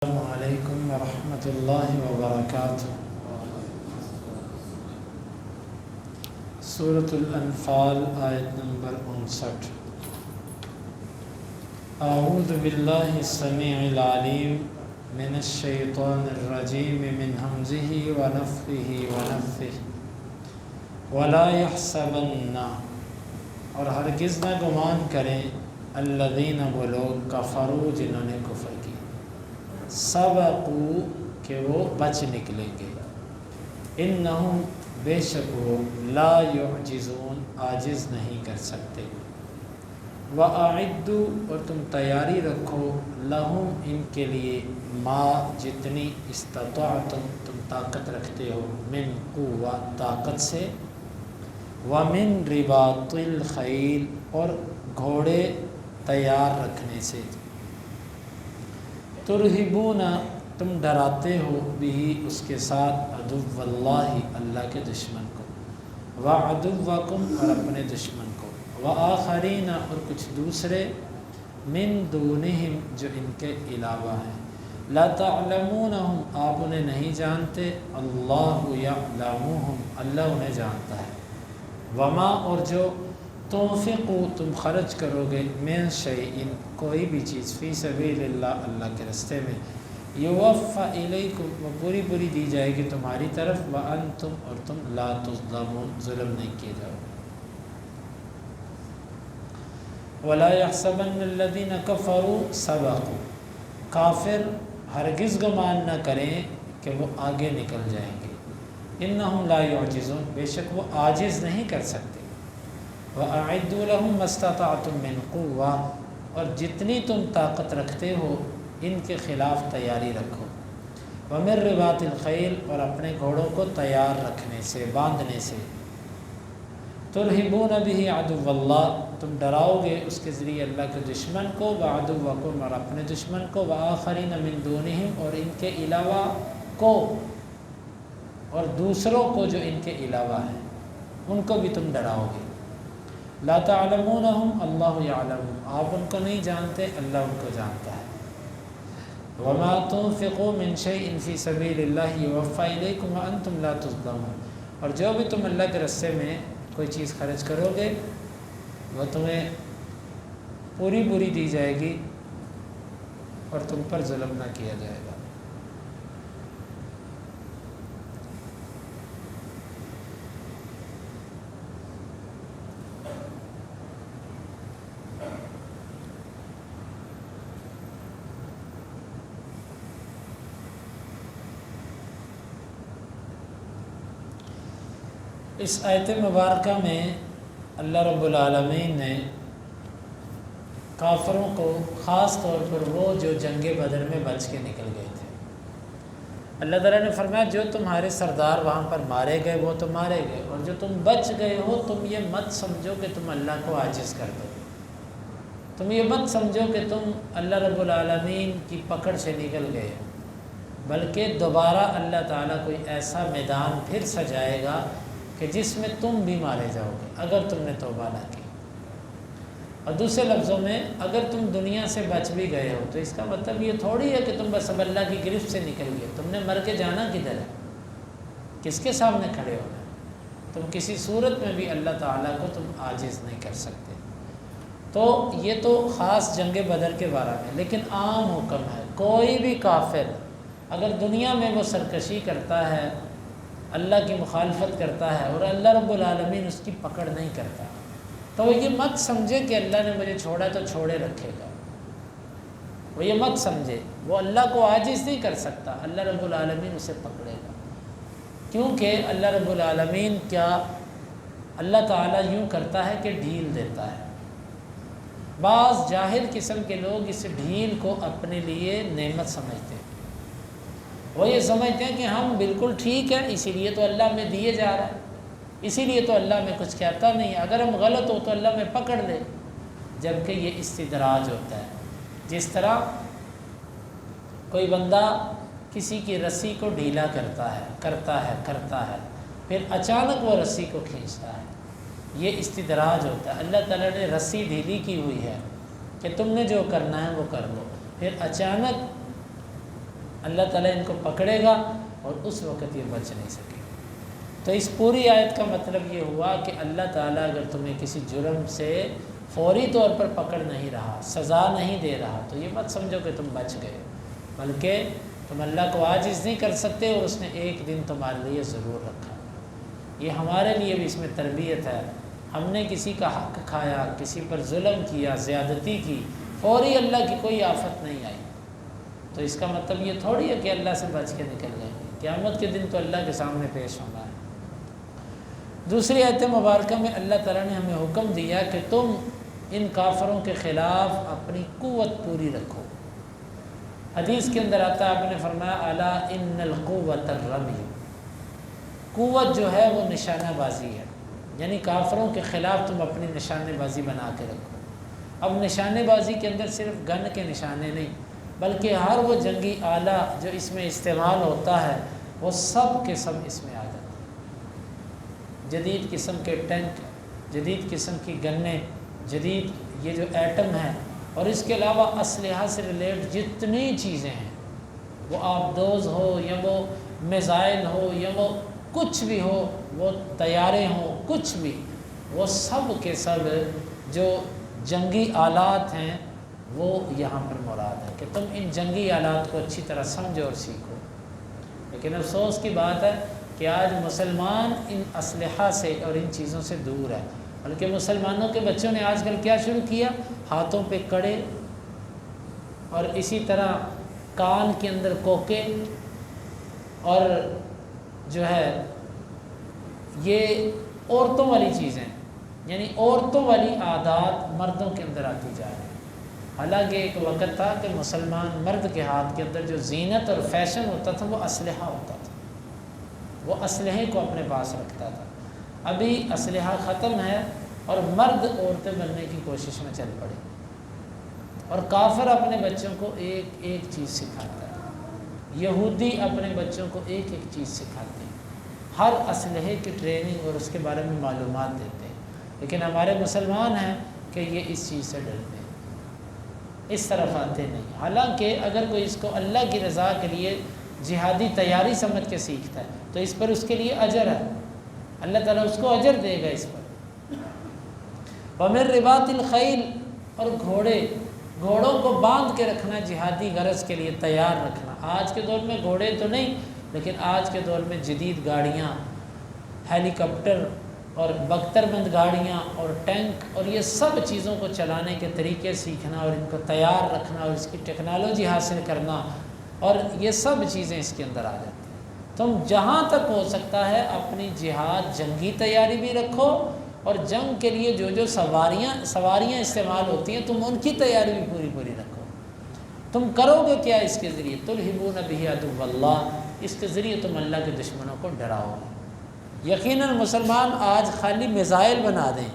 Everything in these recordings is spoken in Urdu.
السلام علیکم ورحمۃ اللہ وبرکاتہ۔ سورۃ الانفال آیت نمبر 59۔ اعوذ باللہ السمیع العلیم من الشیطان الرجیم من ہمزہ ونفخہ ونفثہ ولا یحسبن، اور ہرگز نہ گمان کریں الذین وہ لوگ کفروا جنہوں نے کفر کی، سبقوا کہ وہ بچ نکلیں گے، انہم بے شک وہ لا یعجزون عاجز نہیں کر سکتے، وَأَعِدُّوا اور تم تیاری رکھو لہم ان کے لیے ما جتنی استطعتم تم طاقت رکھتے ہو، من قوہ طاقت سے، وَمِن رِبَاطِ الْخَيْلِ اور گھوڑے تیار رکھنے سے، ترہبون تم ڈراتے ہو بھی اس کے ساتھ عدو اللہ اللہ کے دشمن کو، وعدوکم اور اپنے دشمن کو، وآخرین اور کچھ دوسرے، من دونہم جو ان کے علاوہ ہیں، لا تعلمونہم آپ انہیں نہیں جانتے، اللہ یعلمہم اللہ انہیں جانتا ہے، وما اور جو تنفقوا تم خرچ کرو گے، من شیء کوئی بھی چیز، فی سبیل اللہ اللہ کے راستے میں، یوفی الیکم وہ پوری پوری دی جائے گی تمہاری طرف، وانتم اور تم لا تظلمون ظلم نہیں کیے جاؤ گے، ولا یحسبن الذین کفروا سبقوا کافر ہرگز گمان نہ کریں کہ وہ آگے نکل جائیں گے، انہم لا یعجزون بے شک وہ عاجز نہیں کر سکتے، وَأَعِدُّوا لَهُم مَّا اسْتَطَعْتُم مِّن قُوَّةٍ اور جتنی تم طاقت رکھتے ہو ان کے خلاف تیاری رکھو، وَمِن رِبَاطِ الْخَيْلِ اور اپنے گھوڑوں کو تیار رکھنے سے باندھنے سے، ترہبون بہ عدو اللہ تم ڈراؤ گے اس کے ذریعے اللہ کے دشمن کو، وعدوکم اور اپنے دشمن کو، وآخرین من دونہم اور ان کے علاوہ کو اور دوسروں کو جو ان کے علاوہ ہیں ان کو بھی تم ڈراؤ گے، لا تعلمونہم اللہ یعلمہم آپ ان کو نہیں جانتے اللہ ان کو جانتا ہے، وما تنفقوا من شیء فی سبیل اللہ یوفی الیکم وانتم لا تظلمون اور جو بھی تم اللہ کے راستے میں کوئی چیز خرچ کرو گے وہ تمہیں پوری پوری دی جائے گی اور تم پر ظلم نہ کیا جائے گا۔ اس آیت مبارکہ میں اللہ رب العالمین نے کافروں کو خاص طور پر وہ جو جنگ بدر میں بچ کے نکل گئے تھے، اللہ تعالیٰ نے فرمایا جو تمہارے سردار وہاں پر مارے گئے وہ تو مارے گئے، اور جو تم بچ گئے ہو تم یہ مت سمجھو کہ تم اللہ کو عاجز کر دو، تم یہ مت سمجھو کہ تم اللہ رب العالمین کی پکڑ سے نکل گئے، بلکہ دوبارہ اللہ تعالیٰ کوئی ایسا میدان پھر سجائے گا کہ جس میں تم بھی مارے جاؤ گے اگر تم نے توبہ نہ کی، اور دوسرے لفظوں میں اگر تم دنیا سے بچ بھی گئے ہو تو اس کا مطلب یہ تھوڑی ہے کہ تم بس اب اللہ کی گرفت سے نکل گئے، تم نے مر کے جانا کدھر ہے، کس کے سامنے کھڑے ہونا ہے، تم کسی صورت میں بھی اللہ تعالیٰ کو تم عاجز نہیں کر سکتے۔ تو یہ تو خاص جنگ بدر کے بارے میں، لیکن عام حکم ہے کوئی بھی کافر اگر دنیا میں وہ سرکشی کرتا ہے، اللہ کی مخالفت کرتا ہے اور اللہ رب العالمین اس کی پکڑ نہیں کرتا تو وہ یہ مت سمجھے کہ اللہ نے مجھے چھوڑا تو چھوڑے رکھے گا، وہ یہ مت سمجھے وہ اللہ کو عاجز نہیں کر سکتا، اللہ رب العالمین اسے پکڑے گا، کیونکہ اللہ رب العالمین کیا اللہ تعالیٰ یوں کرتا ہے کہ ڈھیل دیتا ہے، بعض جاہل قسم کے لوگ اس ڈھیل کو اپنے لیے نعمت سمجھتے ہیں، وہ یہ سمجھتے ہیں کہ ہم بالکل ٹھیک ہیں اسی لیے تو اللہ میں دیے جا رہا ہے، اسی لیے تو اللہ میں کچھ کہتا نہیں، اگر ہم غلط ہو تو اللہ میں پکڑ لے، جبکہ یہ استدراج ہوتا ہے، جس طرح کوئی بندہ کسی کی رسی کو ڈھیلا کرتا ہے پھر اچانک وہ رسی کو کھینچتا ہے، یہ استدراج ہوتا ہے، اللہ تعالیٰ نے رسی ڈھیلی کی ہوئی ہے کہ تم نے جو کرنا ہے وہ کر لو، پھر اچانک اللہ تعالیٰ ان کو پکڑے گا اور اس وقت یہ بچ نہیں سکے۔ تو اس پوری آیت کا مطلب یہ ہوا کہ اللہ تعالیٰ اگر تمہیں کسی جرم سے فوری طور پر پکڑ نہیں رہا، سزا نہیں دے رہا، تو یہ مت سمجھو کہ تم بچ گئے، بلکہ تم اللہ کو عاجز نہیں کر سکتے، اور اس نے ایک دن تمہارے لیے ضرور رکھا۔ یہ ہمارے لیے بھی اس میں تربیت ہے۔ ہم نے کسی کا حق کھایا، کسی پر ظلم کیا، زیادتی کی، فوری اللہ کی کوئی آفت نہیں آئی، تو اس کا مطلب یہ تھوڑی ہے کہ اللہ سے بچ کے نکل گئے۔ قیامت کے دن تو اللہ کے سامنے پیش ہونا ہے۔ دوسری آیت مبارکہ میں اللہ تعالیٰ نے ہمیں حکم دیا کہ تم ان کافروں کے خلاف اپنی قوت پوری رکھو۔ حدیث کے اندر آتا ہے، آپ نے فرمایا الا ان القوت الرمی، قوت جو ہے وہ نشانہ بازی ہے، یعنی کافروں کے خلاف تم اپنی نشانے بازی بنا کے رکھو۔ اب نشانے بازی کے اندر صرف گن کے نشانے نہیں، بلکہ ہر وہ جنگی آلہ جو اس میں استعمال ہوتا ہے وہ سب کے سب اس میں آ جاتے ہیں۔ جدید قسم کے ٹینک، جدید قسم کی گنیں، جدید یہ جو ایٹم ہے، اور اس کے علاوہ اسلحہ سے ریلیٹ جتنی چیزیں ہیں، وہ آبدوز ہو یا وہ میزائل ہو یا وہ کچھ بھی ہو، وہ طیارے ہوں، کچھ بھی، وہ سب کے سب جو جنگی آلات ہیں وہ یہاں پر مراد ہے کہ تم ان جنگی آلات کو اچھی طرح سمجھو اور سیکھو۔ لیکن افسوس کی بات ہے کہ آج مسلمان ان اسلحہ سے اور ان چیزوں سے دور ہے، بلکہ مسلمانوں کے بچوں نے آج کل کیا شروع کیا، ہاتھوں پہ کڑے اور اسی طرح کان کے اندر کوکے، اور جو ہے یہ عورتوں والی چیزیں، یعنی عورتوں والی عادات مردوں کے اندر آتی جا رہی ہے۔ حالانکہ ایک وقت تھا کہ مسلمان مرد کے ہاتھ کے اندر جو زینت اور فیشن ہوتا تھا وہ اسلحہ ہوتا تھا، وہ اسلحے کو اپنے پاس رکھتا تھا۔ ابھی اسلحہ ختم ہے اور مرد عورتیں بننے کی کوشش میں چل پڑے، اور کافر اپنے بچوں کو ایک ایک چیز سکھاتا ہے، یہودی اپنے بچوں کو ایک ایک چیز سکھاتے ہیں، ہر اسلحے کی ٹریننگ اور اس کے بارے میں معلومات دیتے ہیں، لیکن ہمارے مسلمان ہیں کہ یہ اس چیز سے ڈرتے ہیں، اس طرف آتے نہیں۔ حالانکہ اگر کوئی اس کو اللہ کی رضا کے لیے جہادی تیاری سمجھ کے سیکھتا ہے تو اس پر اس کے لیے اجر ہے، اللہ تعالیٰ اس کو اجر دے گا اس پر۔ وَمِن رِبَاطِ الْخَيْلِ، اور گھوڑوں کو باندھ کے رکھنا، جہادی غرض کے لیے تیار رکھنا۔ آج کے دور میں گھوڑے تو نہیں، لیکن آج کے دور میں جدید گاڑیاں، ہیلی کاپٹر اور بختر بند گاڑیاں اور ٹینک، اور یہ سب چیزوں کو چلانے کے طریقے سیکھنا اور ان کو تیار رکھنا اور اس کی ٹیکنالوجی حاصل کرنا، اور یہ سب چیزیں اس کے اندر آ جاتی ہیں۔ تم جہاں تک ہو سکتا ہے اپنی جہاد جنگی تیاری بھی رکھو، اور جنگ کے لیے جو سواریاں استعمال ہوتی ہیں تم ان کی تیاری بھی پوری رکھو۔ تم کرو گے کیا اس کے ذریعے؟ تلہبون بہ عدو اللہ، اس کے ذریعے تم اللہ کے دشمنوں کو ڈراؤ گے۔ یقیناً مسلمان آج خالی میزائل بنا دیں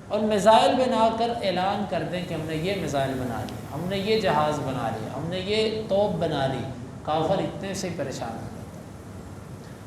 اور میزائل بنا کر اعلان کر دیں کہ ہم نے یہ میزائل بنا لی، ہم نے یہ جہاز بنا لیا، ہم نے یہ توپ بنا لی، کافر اتنے سے پریشان ہو جاتا ہے۔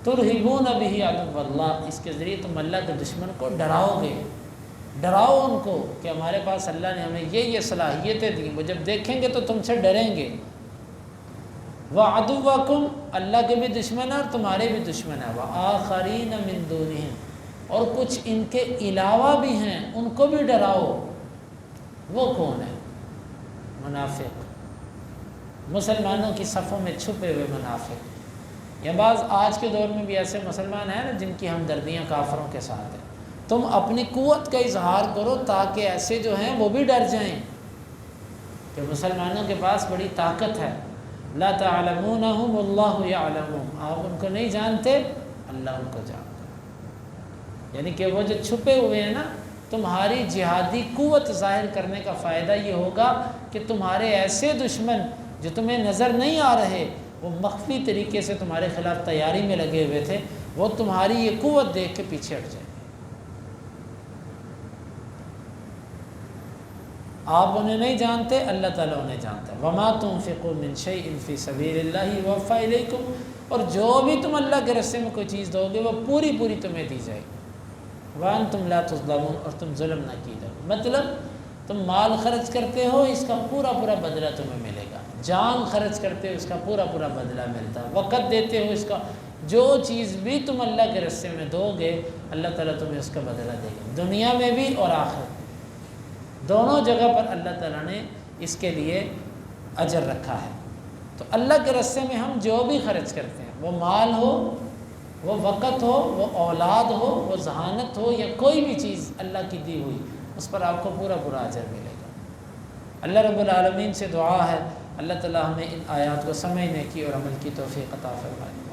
ترہبون بہ عدو اللہ، اس کے ذریعے تم اللہ کے دشمن کو ڈراؤ گے، ڈراؤ ان کو کہ ہمارے پاس اللہ نے ہمیں یہ صلاحیتیں دی، وہ جب دیکھیں گے تو تم سے ڈریں گے۔ وَعَدُوَّكُمْ، اللہ کے بھی دشمن ہیں اور تمہارے بھی دشمن ہیں۔ وَآخَرِينَ مِن دُونِهِمْ، اور کچھ ان کے علاوہ بھی ہیں، ان کو بھی ڈراؤ۔ وہ کون ہے؟ منافق، مسلمانوں کی صفوں میں چھپے ہوئے منافق۔ یا بعض آج کے دور میں بھی ایسے مسلمان ہیں نا جن کی ہمدردیاں کافروں کے ساتھ ہیں۔ تم اپنی قوت کا اظہار کرو تاکہ ایسے جو ہیں وہ بھی ڈر جائیں کہ مسلمانوں کے پاس بڑی طاقت ہے۔ لا تعلمونہم اللہ یعلمہم، آپ ان کو نہیں جانتے، اللہ ان کو جانتا ہے۔ یعنی کہ وہ جو چھپے ہوئے ہیں نا، تمہاری جہادی قوت ظاہر کرنے کا فائدہ یہ ہوگا کہ تمہارے ایسے دشمن جو تمہیں نظر نہیں آ رہے، وہ مخفی طریقے سے تمہارے خلاف تیاری میں لگے ہوئے تھے، وہ تمہاری یہ قوت دیکھ کے پیچھے ہٹ جائیں۔ آپ انہیں نہیں جانتے، اللہ تعالیٰ انہیں جانتا ہے۔ وَمَا تُنْفِقُوا مِنْ شَيْءٍ فِي سَبِيلِ اللَّهِ يُوَفَّ إِلَيْكُمْ، اور جو بھی تم اللہ کے راستے میں کوئی چیز دو گے وہ پوری تمہیں دی جائے گی۔ وَأَنْتُمْ لَا تُظْلَمُونَ، اور تم ظلم نہ کی جاؤ۔ مطلب تم مال خرچ کرتے ہو، اس کا پورا بدلہ تمہیں ملے گا۔ جان خرچ کرتے ہو اس کا پورا پورا بدلہ ملتا ہے، وقت دیتے ہو اس کا، جو چیز بھی تم اللہ کے راستے میں دو گے اللہ تعالیٰ تمہیں اس کا بدلہ دے گا، دنیا میں بھی اور آخرت میں، دونوں جگہ پر اللہ تعالیٰ نے اس کے لیے اجر رکھا ہے۔ تو اللہ کے راستے میں ہم جو بھی خرچ کرتے ہیں، وہ مال ہو، وہ وقت ہو، وہ اولاد ہو، وہ ذہانت ہو، یا کوئی بھی چیز اللہ کی دی ہوئی، اس پر آپ کو پورا پورا اجر ملے گا۔ اللہ رب العالمین سے دعا ہے اللہ تعالیٰ ہمیں ان آیات کو سمجھنے کی اور عمل کی توفیق عطا فرمائے۔